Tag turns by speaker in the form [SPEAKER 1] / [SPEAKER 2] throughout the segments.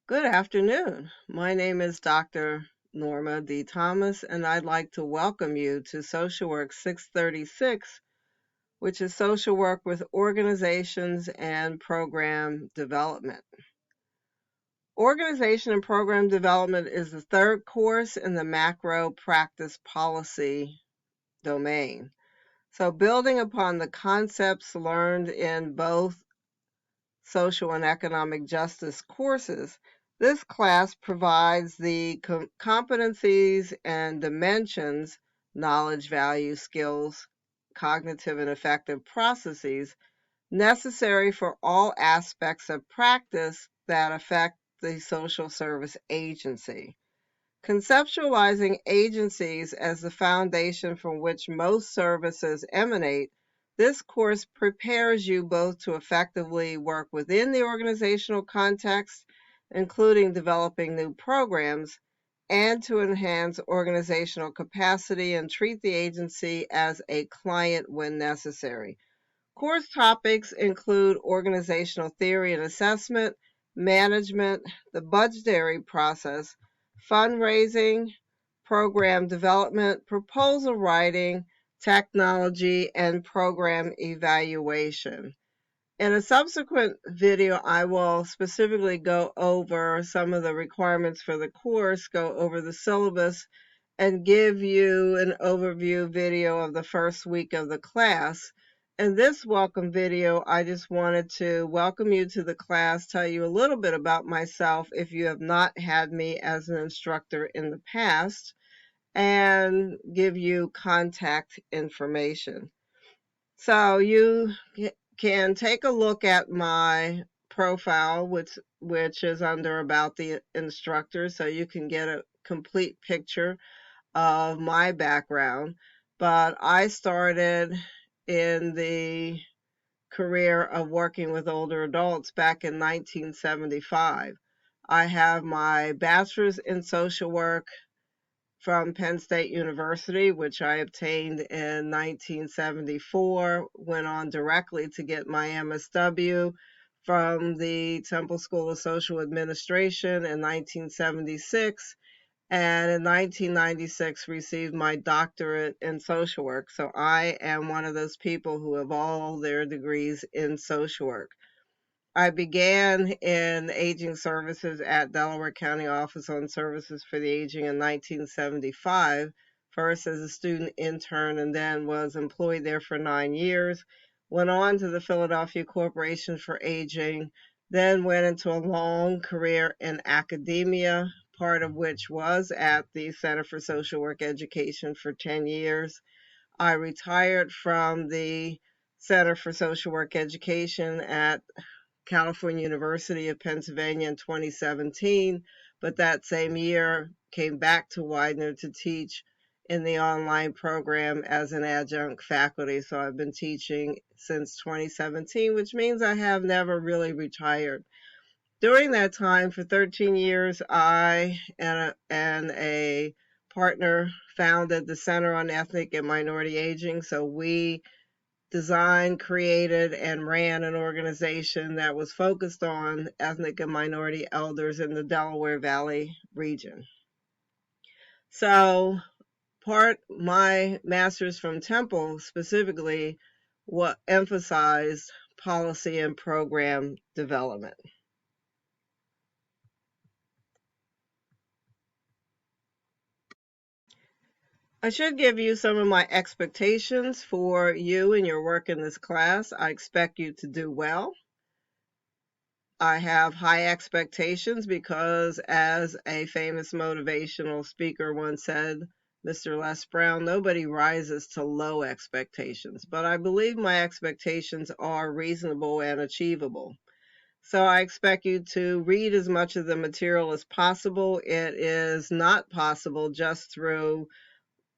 [SPEAKER 1] Good afternoon. My name is Dr. Norma D. Thomas, and I'd like to welcome you to Social Work 636, which is social work with organizations and program development. Organization and program development is the third course in the macro practice policy domain. So, building upon the concepts learned in both social and economic justice courses, this class provides the competencies and dimensions, knowledge, values, skills, cognitive and affective processes necessary for all aspects of practice that affect the social service agency. Conceptualizing agencies as the foundation from which most services emanate, this course prepares you both to effectively work within the organizational context, including developing new programs, and to enhance organizational capacity and treat the agency as a client when necessary. Course topics include organizational theory and assessment, management, the budgetary process, fundraising, program development, proposal writing, technology, and program evaluation. In a subsequent video, I will specifically go over some of the requirements for the course, go over the syllabus, and give you an overview video of the first week of the class. In this welcome video, I just wanted to welcome you to the class, tell you a little bit about myself if you have not had me as an instructor in the past, and give you contact information. So you can take a look at my profile, which is under About the Instructor, so you can get a complete picture of my background. But I started in the career of working with older adults back in 1975. I have my bachelor's in social work from Penn State University, which I obtained in 1974, went on directly to get my MSW from the Temple School of Social Administration in 1976, and in 1996 received my doctorate in social work. So I am one of those people who have all their degrees in social work. I began in aging services at Delaware County Office on Services for the Aging in 1975, first as a student intern, and then was employed there for 9 years. Went on to the Philadelphia Corporation for Aging, then went into a long career in academia, part of which was at the Center for Social Work Education for 10 years. I retired from the Center for Social Work Education at California University of Pennsylvania in 2017, but that same year came back to Widener to teach in the online program as an adjunct faculty. So I've been teaching since 2017, which means I have never really retired. During that time, for 13 years, I and a partner founded the Center on Ethnic and Minority Aging. So we designed, created, and ran an organization that was focused on ethnic and minority elders in the Delaware Valley region. So my master's from Temple specifically what emphasized policy and program development. I should give you some of my expectations for you and your work in this class. I expect you to do well. I have high expectations because, as a famous motivational speaker once said, Mr. Les Brown, nobody rises to low expectations, but I believe my expectations are reasonable and achievable. So I expect you to read as much of the material as possible. It is not possible just through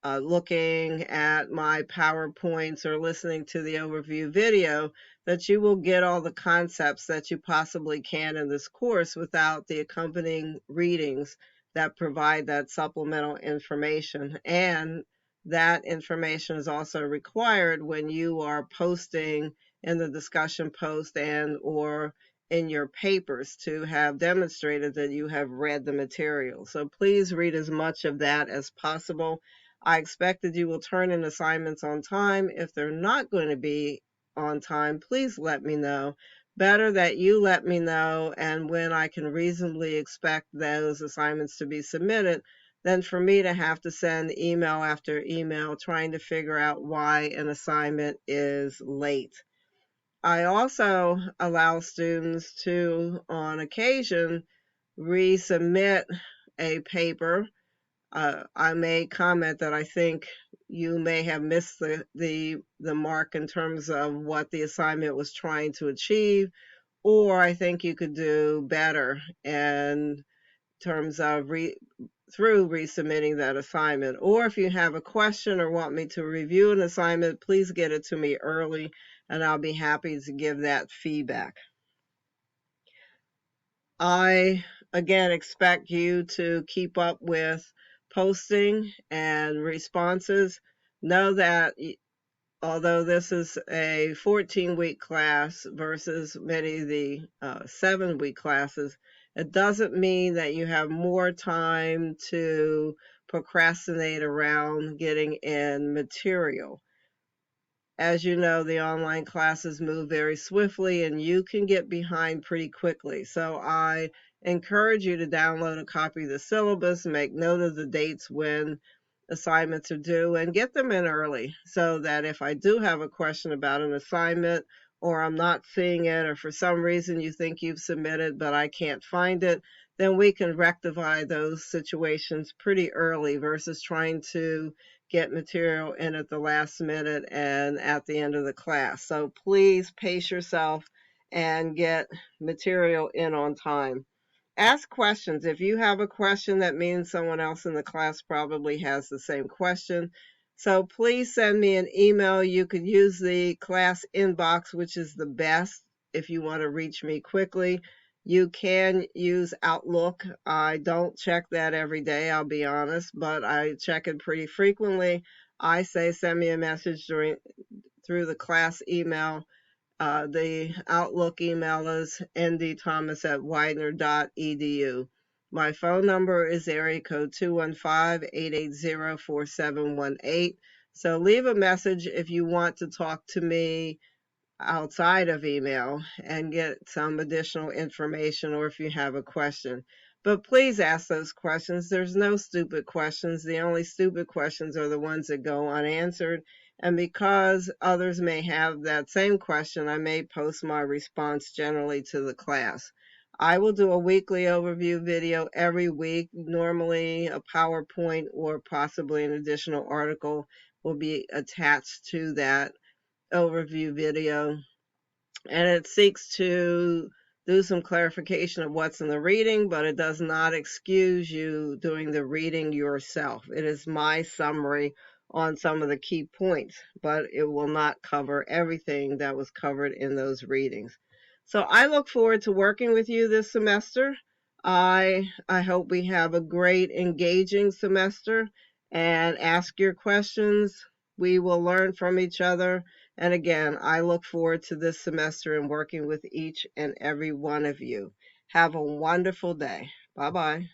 [SPEAKER 1] looking at my PowerPoints or listening to the overview video that you will get all the concepts that you possibly can in this course without the accompanying readings that provide that supplemental information. And that information is also required when you are posting in the discussion post and or in your papers to have demonstrated that you have read the material. So please read as much of that as possible. I expect that you will turn in assignments on time. If they're not going to be on time, please let me know. Better that you let me know and when I can reasonably expect those assignments to be submitted than for me to have to send email after email trying to figure out why an assignment is late. I also allow students to, on occasion, resubmit a paper. I may comment that I think you may have missed the mark in terms of what the assignment was trying to achieve, or I think you could do better in terms of through resubmitting that assignment. Or if you have a question or want me to review an assignment, please get it to me early and I'll be happy to give that feedback. I, again, expect you to keep up with posting and responses. Know that although this is a 14-week class versus many of the 7-week classes, it doesn't mean that you have more time to procrastinate around getting in material. As you know, the online classes move very swiftly and you can get behind pretty quickly. So I encourage you to download a copy of the syllabus, make note of the dates when assignments are due, and get them in early so that if I do have a question about an assignment or I'm not seeing it or for some reason you think you've submitted but I can't find it, then we can rectify those situations pretty early versus trying to get material in at the last minute and at the end of the class. So please pace yourself and get material in on time. Ask questions. If you have a question, that means someone else in the class probably has the same question. So please send me an email. You could use the class inbox, which is the best if you want to reach me quickly. You can use Outlook. I don't check that every day, I'll be honest, but I check it pretty frequently. I say send me a message through the class email. The Outlook email is ndthomas@widener.edu. My phone number is area code 215-880-4718. So leave a message if you want to talk to me outside of email and get some additional information or if you have a question. But please ask those questions. There's no stupid questions. The only stupid questions are the ones that go unanswered. And because others may have that same question, I may post my response generally to the class. I will do a weekly overview video every week. Normally a PowerPoint or possibly an additional article will be attached to that overview video, and it seeks to do some clarification of what's in the reading, but it does not excuse you doing the reading yourself. It is my summary on some of the key points, but it will not cover everything that was covered in those readings. So I look forward to working with you this semester. I hope we have a great, engaging semester, and ask your questions. We will learn from each other. And again, I look forward to this semester and working with each and every one of you. Have a wonderful day. Bye-bye.